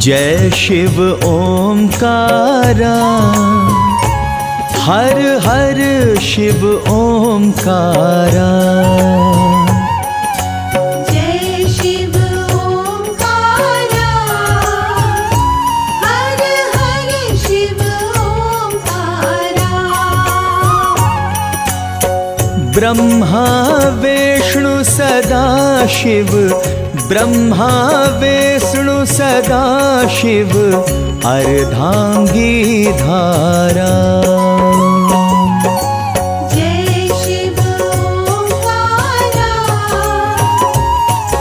जय शिव ओंकारा, हर हर शिव ओंकारा। जय शिव ओंकारा, हर हर शिव ओंकारा। ब्रह्मा विष्णु सदा शिव, ब्रह्मा विष्णु सदा शिव, अर्धांगी धारा। जय शिव ओंकारा,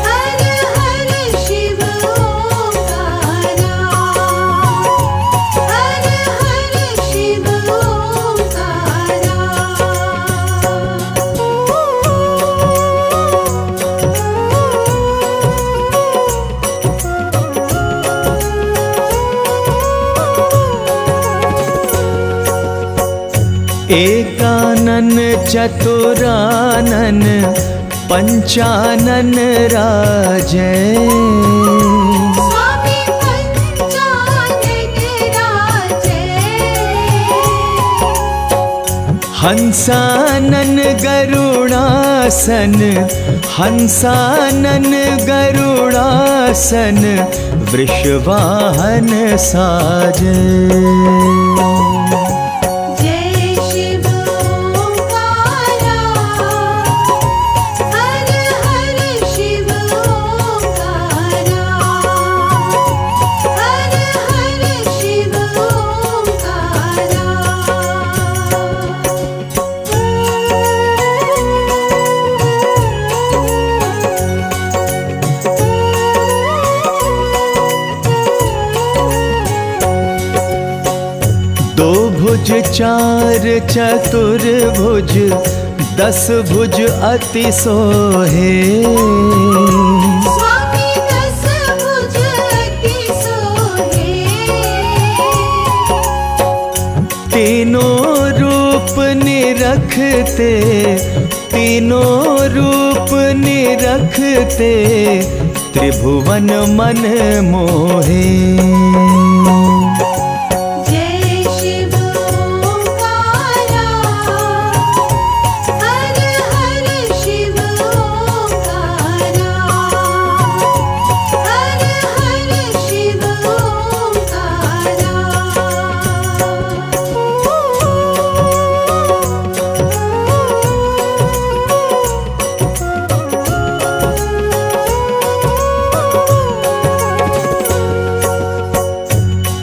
हर हर शिव ओंकारा, हर हर शिव ओंकारा। एकानन चतुरानन पंचानन राजै। स्वामी पंचानन राजै। हंसानन गरुड़ासन, हंसानन गरुड़ासन, वृषवाहन साजै। दो भुज चार चतुर्भुज, 10 भुज अति सोहे। स्वामी 10 भुज अति सोहे। तीनों रूप निरखते, तीनों रूप निरखते, त्रिभुवन मन मोहे।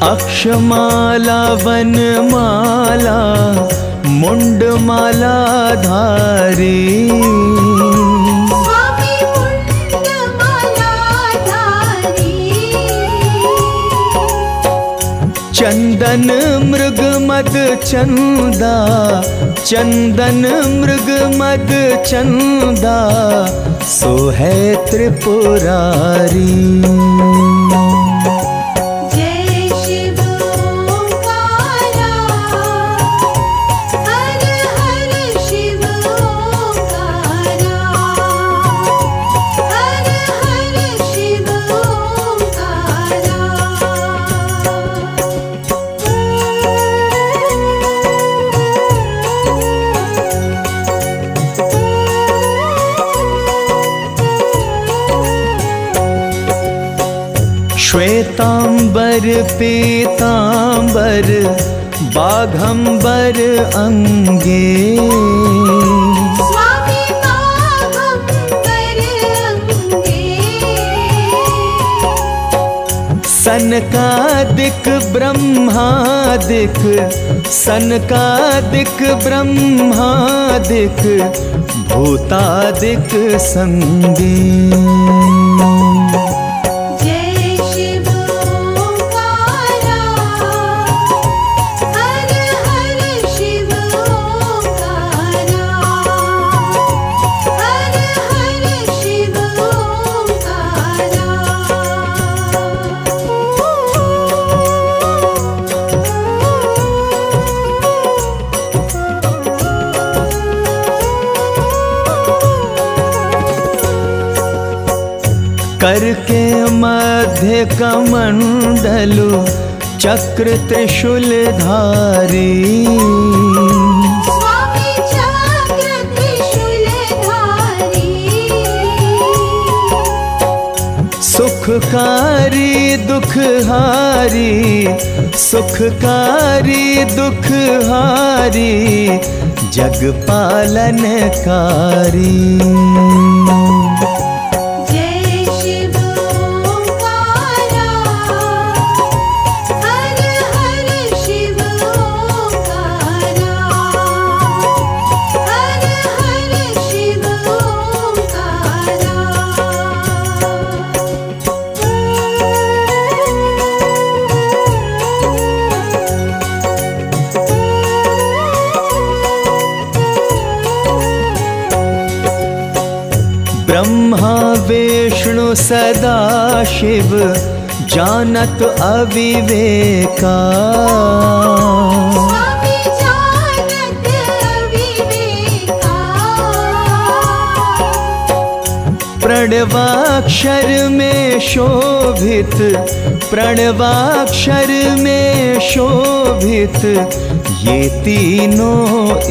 अक्षमाला वनमाला मुंडमाला धारी। स्वामी मुंडमाला धारी। चंदन मृग मद चंदा, चंदन मृग मद चंदा, सोहै त्रिपुरारी। श्वेतांबर पीतांबर, बाघंबर अंगे। स्वामी बाघंबर अंगे। सनकादिक ब्रह्मादिक, सनकादिक ब्रह्मादिक, भूतादिक संगे। करके मध्य कमंडलु चक्र त्रिशूल धारी। स्वामी चक्र त्रिशूलधारी। सुखकारी दुखहारी, सुखकारी दुखहारी, जग पालनकारी। जय शिव ओंकारा, हर हर शिव ओंकारा, हर हर शिव ओंकारा। ब्रह्मा विष्णु सदा शिव जानत अविवेका। स्वामी जानत अविवेका। प्रणवाक्षर में शोभित, प्रणवाक्षर में शोभित, ये तीनों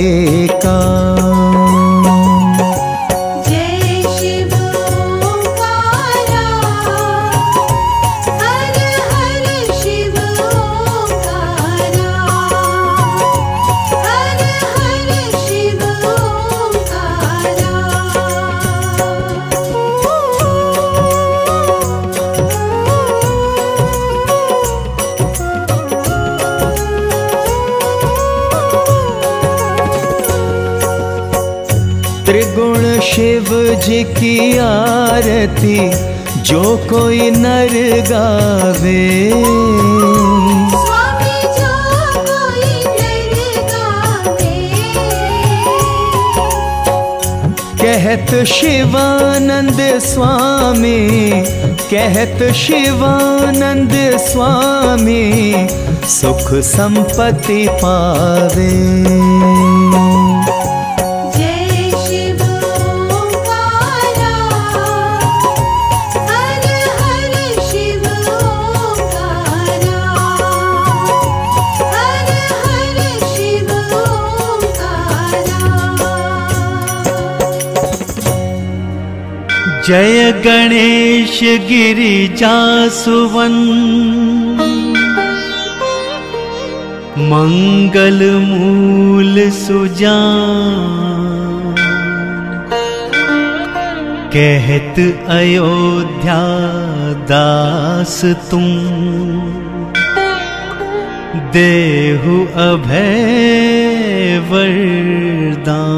एका। जय शिव ओंकारा, हर हर शिव ओंकारा, हर हर शिव ओंकारा। त्रिगुण शिव जी की आरती जो कोई नर गावे। स्वामी जो कोई नर गावे। कहत शिवानंद स्वामी, कहत शिवानंद स्वामी, सुख संपत्ति पावे। जय शिव ओंकारा, हर हर शिव ओंकारा, हर हर शिव ओंकारा। जय गणेश गिरिजासुवन, मंगल मूल सुजान। कहत अयोध्या दास तुम, देहु अभय वरदान।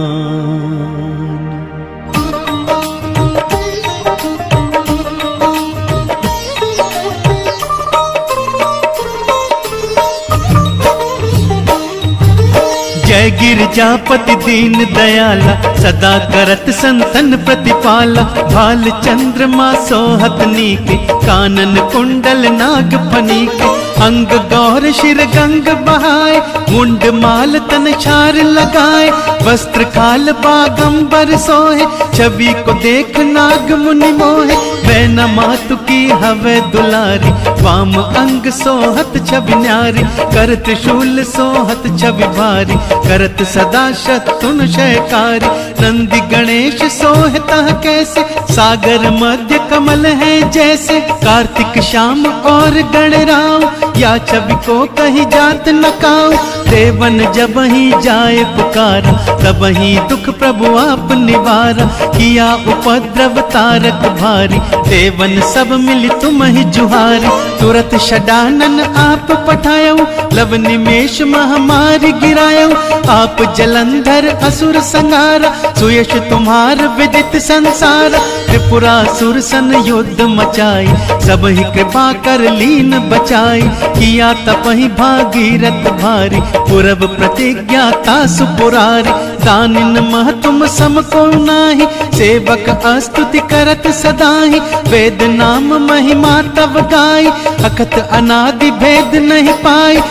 जय गिरजापति दीन दयाला, सदा करत संतन प्रतिपाला। भाल चंद्रमा सोहत नीके, कानन कुंडल नाग फनीके। अंग गौर शिर गंग बहाए, मुंड माल तन छार लगाए। वस्त्र खाल बागंबर सोहे, छवि को देख नाग मुनि मोहे। वैना मातु की हवे दुलारी, वाम अंग सोहत छवि न्यारी। कर त्रिशूल सोहत छवि भारी, करत सदा शत्रुन शयकारी। नंदी गणेश सोहता कैसे, सागर मध्य कमल है जैसे। कार्तिक श्याम और गणराव, या छवि को कहीं जात न काऊ। देवन जब ही जाए पुकारा, तब ही दुख प्रभु आप निवारा। किया उपद्रव तारक भारी, देवन सब मिली तुम ही जुहारी। तुरत षडानन आप पठायो, लव निमेष महामारी गिरायो। आप जलंधर असुर संहारा, सुयश तुम्हार विदित संसार। त्रिपुरासुर सन युद्ध मचाई, सब ही कृपा कर लीन बचाई। किया तपहि भागीरथ भारी, पूरब प्रतिज्ञा तासु पुरारी। दानिन मह तुम सम को नाही, सेवक अस्तुति करत सदाहि। वेद नाम महिमा तब गाई, अखत अनादि भेद नहीं पाई।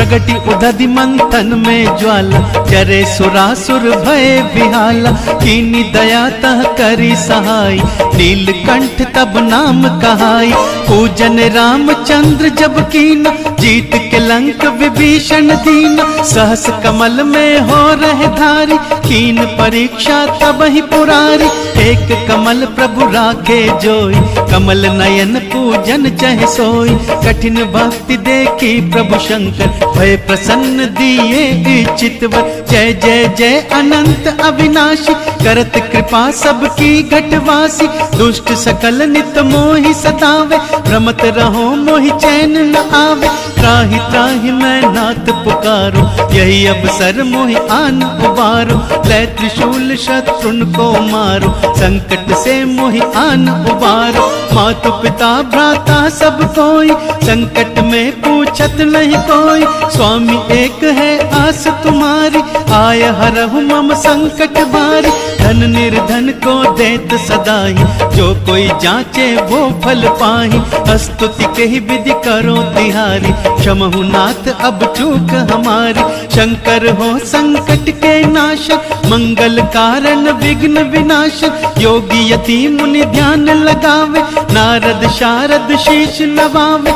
प्रगति उदधि मंथन में ज्वाला, जरे सुरासुर भय विहाला। कीनी दया तह करी सहाय, नीलकंठ तब नाम कहाई। पूजन रामचंद्र जब कीना, जीत के लंक विभीषण दीना। सहस कमल में हो रहे धारी, कीन परीक्षा तब ही पुरारी। एक कमल प्रभु राखे जोई, कमल नयन पूजन चह सोई। कठिन भक्ति देखी प्रभु शंकर, भय प्रसन्न दिए इच्छित वर। जय जय जय अनंत अविनाशी, करत कृपा सबकी घटवासी। दुष्ट सकल नित मोहि सतावे, भ्रमत रहो मोहि चैन न आवे। त्राहि त्राहि मैं नाथ पुकारो, यही अवसर मोहि आन उबारो। लै त्रिशूल शत्रुन को मारो, संकट से मोहि आन उबारो। मातु पिता भ्राता सब कोई, संकट में पूछत नहीं कोई। स्वामी एक है आस तुम्हारी, आय हरहु मम संकट भारी। धन निर्धन को देत सदाई, जो कोई जांचे वो फल पाही। स्तुति के ही विधि करो तिहारी, क्षमहु नाथ अब चूक हमारी। शंकर हो संकट के नाशक, मंगल कारण विघ्न विनाशक। योगी यति मुनि ध्यान लगावे, नारद शारद शीश नवावे।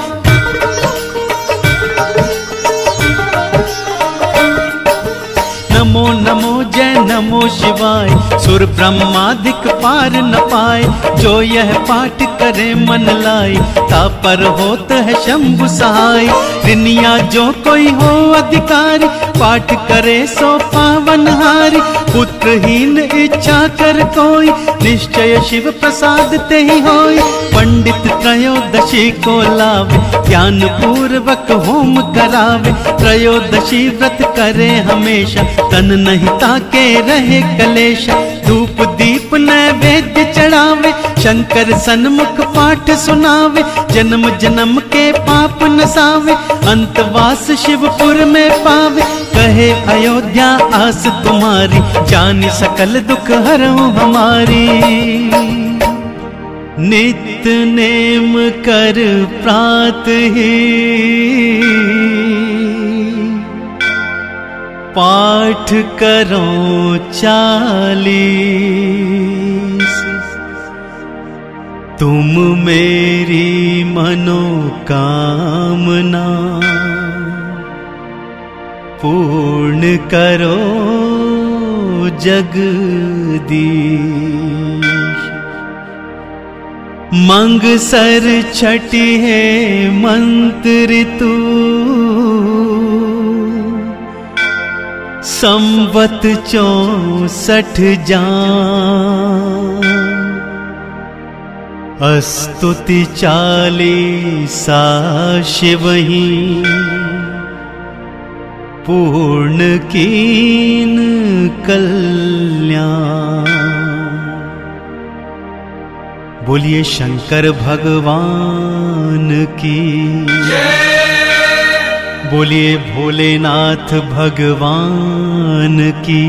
नमो नमो जय नमो शिवाय, सुर ब्रह्मादिक पार न पाए। जो यह पाठ करे मन लाए, तापर होत है शंभु सहाय। दुनिया जो कोई हो अधिकारी, पाठ करे सो पावन हारी। पुत्रहीन इच्छा कर कोई, निश्चय शिव प्रसाद ते ही होय। पंडित त्रयोदशी को लावे, ज्ञान पूर्वक होम करावे। त्रयोदशी व्रत करे हमेशा, तन नहीं ताके रहे कलेश। धूप दीप नैवेद्य चढ़ावे, शंकर सन्मुख पाठ सुनावे। जन्म जन्म के पाप नसावे, अंतवास शिवपुर में पावे। कहे अयोध्या आस तुम्हारी, जानी सकल दुख हरऊ हमारी। नित नेम कर प्रातः पाठ करो 40। तुम मेरी मनोकामना पूर्ण करो जगदीश। मंग सर छठी है मंत्र तू, संवत 64 जान। स्तुति 40 शिवही, पूर्ण कीन कल्याण। बोलिए शंकर भगवान की, बोलिए भोलेनाथ भगवान की।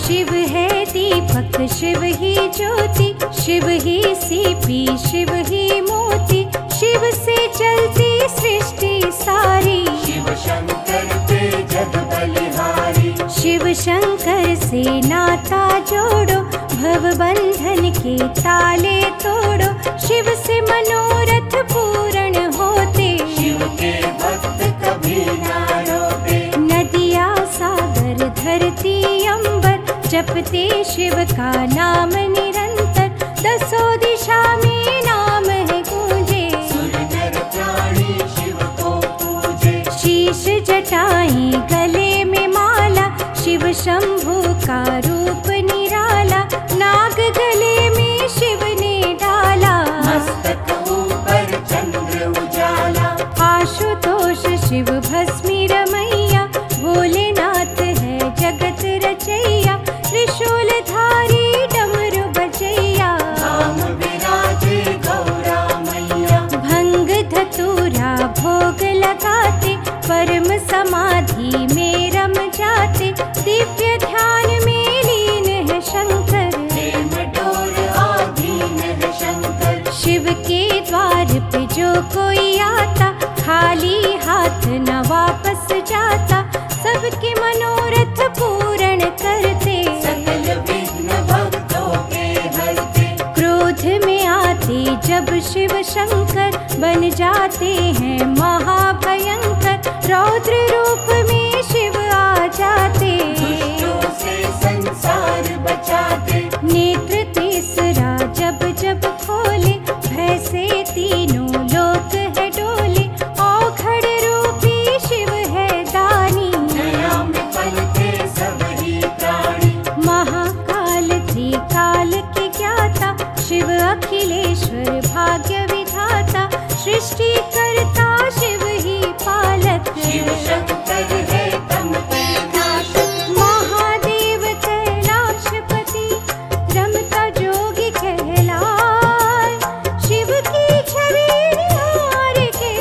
शिव है दीपक शिव ही ज्योति, शिव ही सीपी शिव ही मोती। शिव से चलती सृष्टि सारी, शिव शंकर पे जग बलिहारी। शिव शंकर से नाता जोड़ो, भव बंधन के ताले तोड़ो। शिव से मनोरथ पूर्ण होते, शिव के भक्त कभी ना रोते। नदिया सागर धरती अंबर, जपते शिव का नाम निरंतर। दसों दिशा में नाम है गूंजे, सुर नर प्राणी शिव को पूजे। शीश जटाएं गले में माला, शिव शंभु का रूप निराला। नाग गले में शिव ने डाला, मस्तक ऊपर चंद्र उजाला। आशुतोष शिव भस्मी रमैया, भोलेनाथ है जगत रचैया। त्रिशूलधारी डमरू बजैया, धाम विराजे गौरा मैया। भंग धतूरा भोग लगाते, परम समाधि में रम जाते। दिव्य ध्यान में लीन शिव शंकर बन जाते हैं महाभयंकर। रौद्र रूप में शिव आ जाते, दुष्टों से संसार बचाते। नेत्र तीसरा जब जब खोले, भय से तीनों लोक है डोले। औघड़ रूपी शिव है दानी, दया में पलते सब ही प्राणी। महाकाल त्रिकाल के ज्ञाता, शिव अखिलेश्वर भाग्य विधाता। सृष्टि करता शिव ही पालक, शिव शंकर है तम के नाशक। महादेव कैलाशपति, रमता जोगी कहलाए। शिव की छवि निहार के,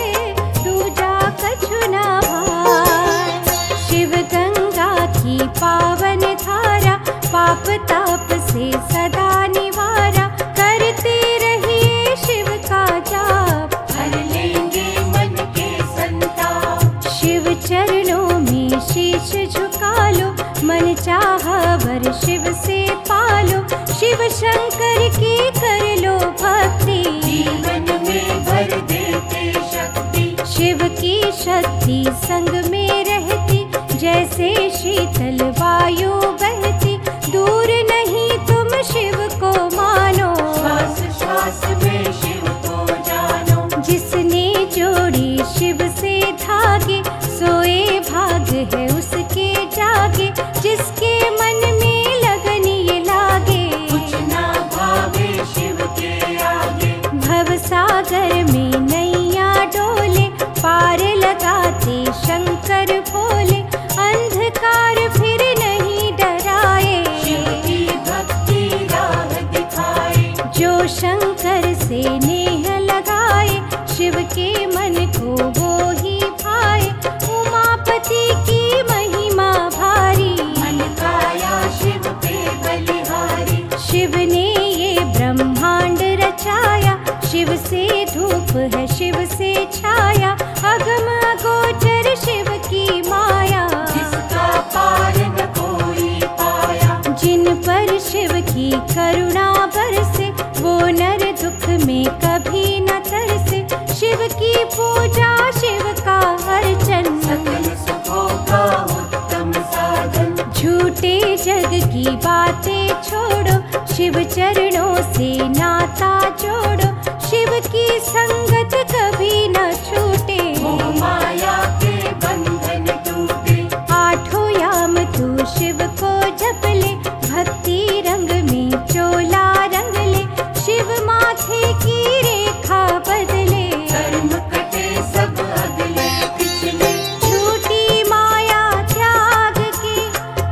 दूजा कछु न भाए। शिव गंगा की पावन धारा, पाप ताप से सदा निवारा। करते रहिए शिव का जाप, हर लेंगे मन के संताप। शिव चरणों में शीश झुका लो, मन चाहा वर शिव से पालो। शिव शंकर की कर लो भक्ति, जीवन में भर देते शक्ति। शिव की शक्ति संग में रहती, जैसे शीतल वायु बहती। दूर नहीं तुम शिव को मानो, श्वास श्वास में शिव को जानो। जिसने जोड़ी शिव से धागे, सोए भाग है उसके जागे। जिसके मन में लगन ये लागे, कुछ ना भावे शिव के आगे। भव सागर में नैया डोले, पार लगाते शंकर भोले। अंधकार फिर नहीं डराए, शिव की भक्ति राह दिखाए। जो शंकर से नेह लगाए। शिव के मन को वो ही भाए, उमापति की महिमा भारी। मन काया शिव पे बलिहारी। शिव ने ये ब्रह्मांड रचाया, शिव से धूप है शिव से छाया। अगम अगोचर शिव की माया, जिसका पार न कोई पाया। जिन पर शिव की करुणा बरसे, वो नर दुख में कभी न तरसे। शिव की पूजा शिव का अर्चन, सकल सुखों का उत्तम साधन। झूठे जग की बातें छोड़ो, शिव चरणों से नाता जोड़ो। शिव की संगत कभी न छूटे, मोह माया के बंधन टूटे। आठों याम तू शिव को जप ले, भक्ति रंग में चोला रंग ले। शिव माथे की रेखा बदले, कर्म कटे सब अगले पिछले। झूठी माया त्याग के,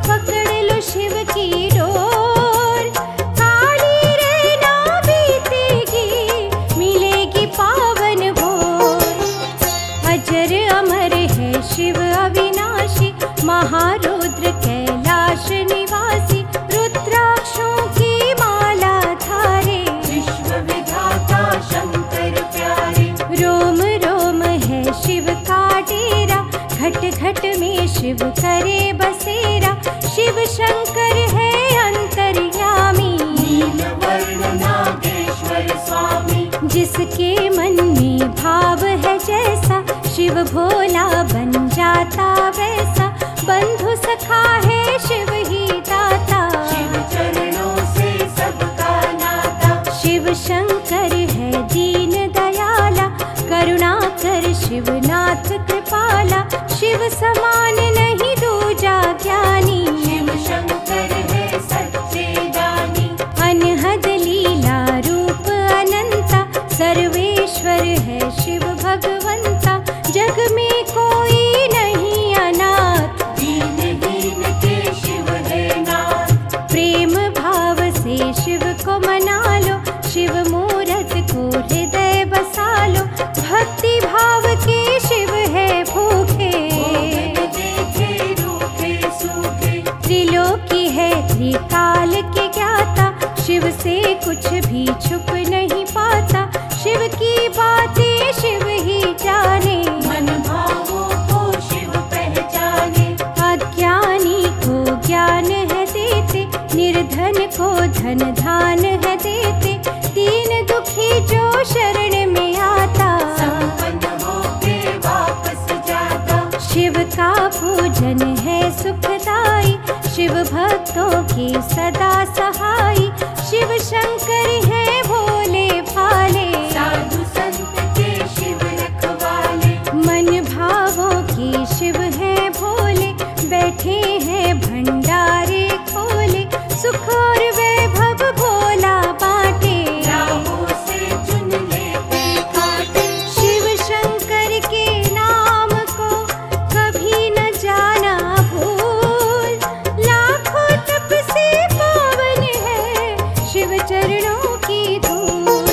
पकड़ लो शिव की डोर। काली रहना बीतेगी, मिलेगी पावन भोर। अजर अमर है शिव अविनाशी, महारुद्र कैलाश निवासी। रुद्राक्षों की माला धारे, विश्व विधाता शंकर प्यारे। रोम रोम है शिव का डेरा, घट घट में शिव करे बसेरा। शिव शंकर है अंतर्यामी, नील वर्ण नागेश्वर स्वामी। जिसके मन में भाव है जैसा, शिव भोला बन जाता वैसा। बंधु सखा है शिव ही दाता, शिव चरणों से सबका नाता। शिव शंकर है दीन दयाला, करुणा कर शिवनाथ कृपाला। शिव समान नहीं दूजा ज्ञानी, शिव शंकर है सच्चे दानी। अनहद लीला रूप अनंता, सर्वेश्वर है शिव भगवंता। जग में कोई नहीं अनाथ, दीनहीन के शिव है नाथ। प्रेम भाव से शिव को मना लो, शिव मूरत को हृदय बसा लो। भक्ति भाव के शिव है भूखे, देखे रूखे सूखे। त्रिलोकी है त्रिकाल के ज्ञाता। शिव से कुछ भी छुप नहीं पाता, शिव की बातें शिव ही जाने। मन भावों को शिव पहचाने। अज्ञानी को ज्ञान है देते, निर्धन को धन धान है देते। दीन दुखी जो शरण के सदा सहाय। शिव शंकर है भोले भाले, साधु संत के शिव रखवाले। मन भावों के शिव है भोले, बैठे हैं भंडारे खोले। सुख और वैभव भोला बाटे, राहों से चुन लेते काटे। शिव शंकर के नाम को कभी न जाना भूल। लाखों तप से पावन है शिव चरणों की धूल।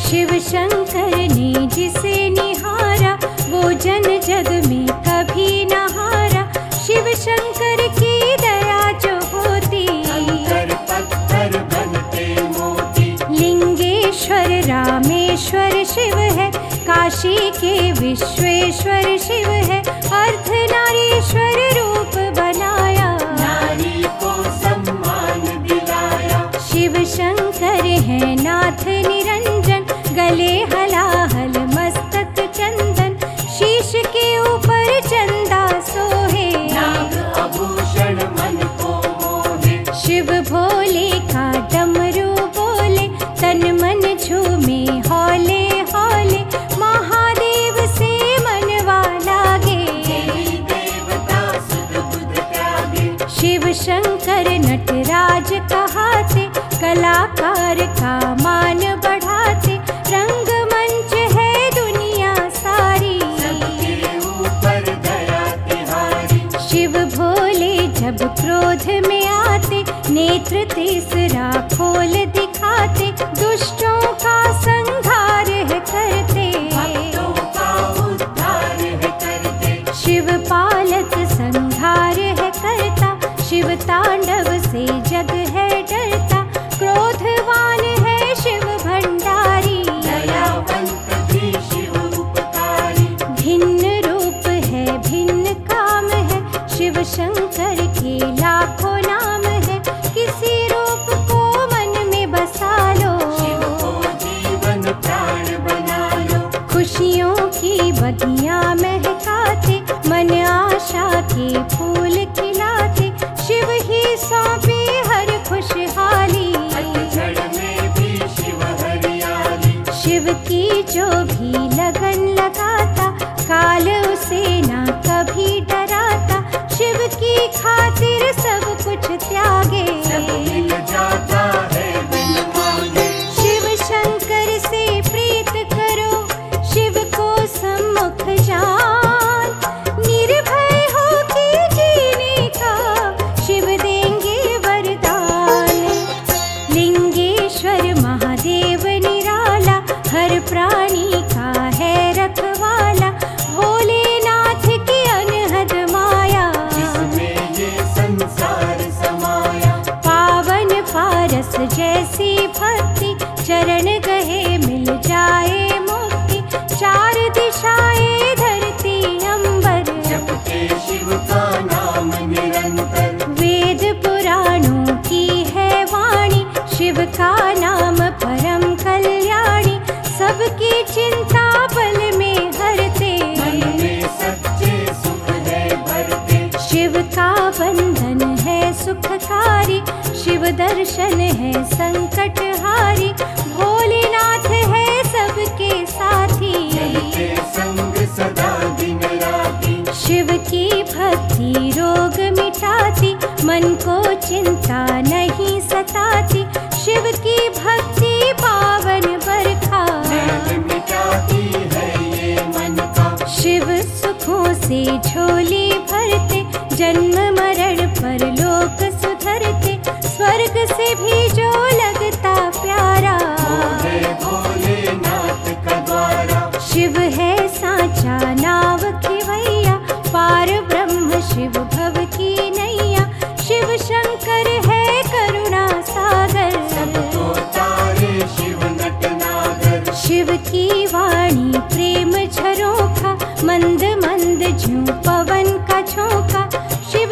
शिव शंकर ने जिसे निहारा, वो जन जग में कभी न हारा। शिव शंकर की दया जो होती, कंकर पत्थर बनते मोती। लिंगेश्वर रामेश्वर शिव है, काशी के विश्वेश्वर शिव है। अर्धनारीश्वर रूप बनाया, नारी को सम्मान दिलाया। शिव शंकर है नाथ निरंजन। गले हलाहल मस्तक चंदन, शीश के ऊपर चंदा सोहे। नाग आभूषण मन को मोहे। शिव भोले का डमरू बोले, तन मन झूमे हौले हौले। महादेव से मनवा लागे, देवी देवता सुध बुध त्यागे। शिव शंकर नटराज कहाते, कलाकार का मान बढ़ाते। रंगमंच है दुनिया सारी, सबके ऊपर दया तिहारी। शिव भोले जब क्रोध में आते, नेत्र तीसरा खोल दिखाते। दुष्टों का संहार है करते, भक्तों का उद्धार है करते। शिव पालक संहार है करता। शिव तांडव से जग है डरता। क्रोधवान है शिव भंडारी, दयावंत भी शिव उपकारी। भिन्न रूप है भिन्न काम है, शिव शंकर के लाखों नाम है। किसी रूप को मन में बसा लो, शिव को जीवन प्राण बना लो। खुशियों की बगियां महकाते, मन आशा के फूल खिलाते। शिव ही सौंपे हर खुशहाली, पतझड़ में भी शिव हरियाली। शिव की जो भी लगन लगाता, काल उसे ना कभी डराता। शिव की खातिर सब कुछ त्यागे, सब मिल जाता है बिन मांगे। शिव शंकर से प्रीत करो, शिव को सम्मुख जान। निर्भय हो के जीने का शिव देंगे वरदान। लिंगेश्वर महादेव निराला, हर प्राणी का है रखवाला। भोलेनाथ की अनहद माया, जिसमें ये संसार समाया। पावन पारस जैसी भक्ति, चरण गहे मिल जाए मुक्ति। चार दिशाएं धरती अंबर, जपते शिव का नाम निरंतर। वेद पुराणों की है वाणी, शिव का नाम परम कल्याणी। सबकी चिंता पल में हरते, मन में सच्चे सुख है भरते। शिव का बंधन है सुखकारी। शिव दर्शन है संकटहारी। भोलेनाथ है सबके साथी, चलते संग सदा दिन राती। शिव की भक्ति रोग मिटाती, मन को चिंता नहीं सताती। शिव की भक्ति पावन बरखा, मैल मिटाती है ये मन का। शिव सुखों से झोली भरते, जन्म मरण पर लोक सुधरते। स्वर्ग से भी जो लगता प्यारा, भोले भोलेनाथ का द्वारा। शिव है साचा नाव खिवैया, पार ब्रह्म शिव भव की नैया। शिव शंकर है करुणा सागर, सबको तारे शिव नटनागर। शिव की वाणी प्रेम झरोखा, मंद मंद झूं पवन का झोंका। शिव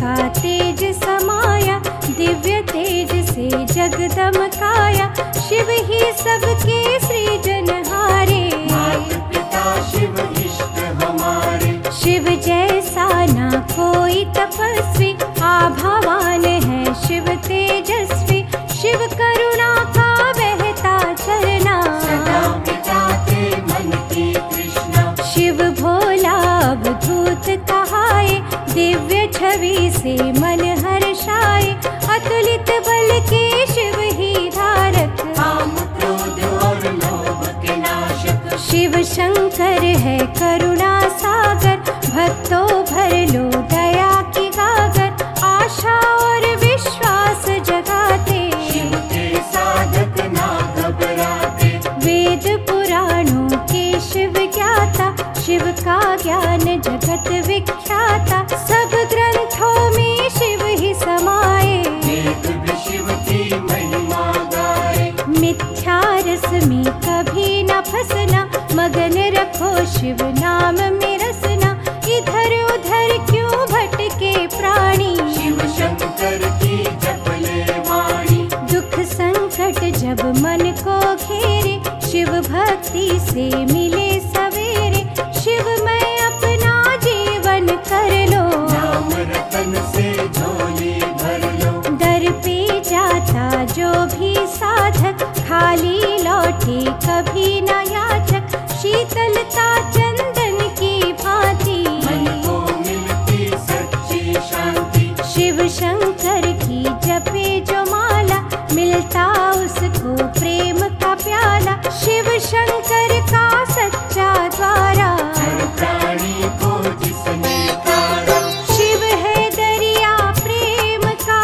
का तेज समाया, दिव्य तेज से जगदमकाया। शिव ही सबके सृजनहारे, माता पिता शिव इष्ट हमारे। शिव जैसा ना कोई तपस्वी, आभावान है शिव तेजस्वी। शिव करुणा का बहता झरना, सदा मिटाते मन की तृष्णा। शिव भोला अवधूत कहाए, दिव्य छवि से मन हर्षाए। अतुलित बल के शिव ही धारक, काम क्रोध और लोभ के नाशक। शिव शंकर है करुणा सागर, भक्तों भर लो दया की गागर। आशा और विश्वास जगाते, शिव के साधक ना घबराते। वेद पुराणों के शिव ज्ञाता, शिव का ज्ञान जगत विख्याता। सब ग्रंथों में शिव ही समाये, वेद भी शिव की महिमा गाए। मिथ्या रस में कभी न फंसना, मगन रखो शिव नाम में रसना। इधर उधर क्यों भटके प्राणी, शिव शंकर की जप ले वाणी। दुख संकट जब मन को घेरे, शिव भक्ति से मिले सवेरे। शिव में अपना जीवन कर लो, नाम रतन से झोली भर लो। दर पे जाता जो भी साधक, खाली लौटे कभी न याचक। शीतलता चंदन की भांति, मन को मिलती सच्ची शांति। शिव शंकर की जपे जो माला, मिलता उसको प्रेम का प्याला। शिव शंकर का सच्चा द्वारा, हर प्राणी को जिसने तारा। शिव है दरिया प्रेम का,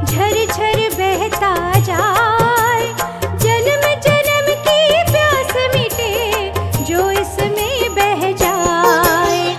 झरझर बहता जाए। जन्म जन्म की प्यास मिटे, जो इसमें बह जाए।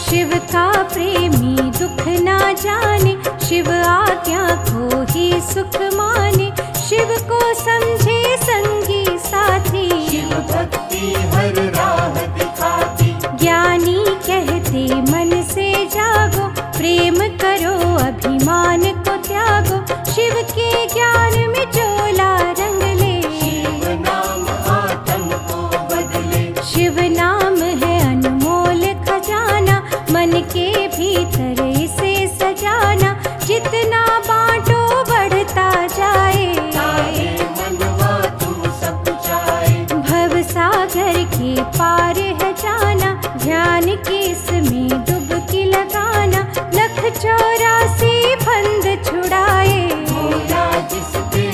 शिव का प्रेमी दुख ना जाने, शिव आज्ञा को ही सुख माने। शिव को समझे संगी साथी, शिव भक्ति हर राह दिखाती। ज्ञानी कहते मन से जागो, प्रेम करो अभिमान को त्यागो। शिव के ज्ञान में चोला रंग ले, शिव नाम आत्म को बदले। शिव नाम है अनमोल खजाना, मन के भीतर इसे सजाना। जितना बांटो बढ़ता जाए, तारे मनवा तुम सब चाहे। भव सागर के पार है जाना, ध्यान के इसमें डुबकी लगाना। लख 84 फंद छुड़ाए, भोला जिस पे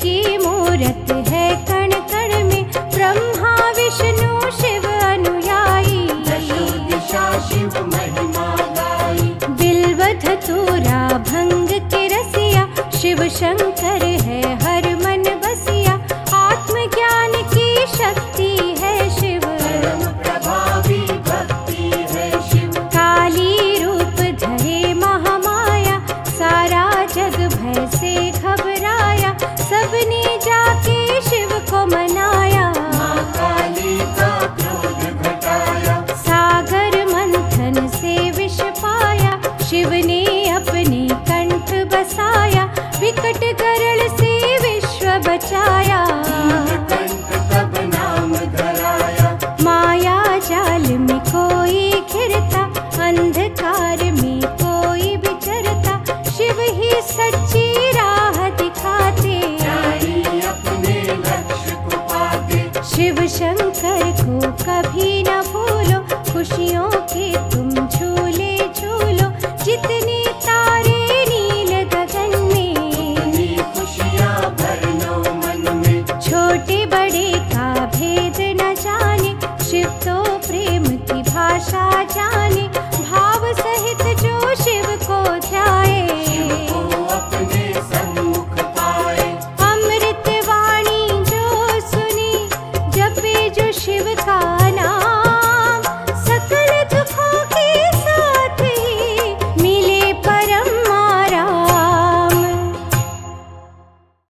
के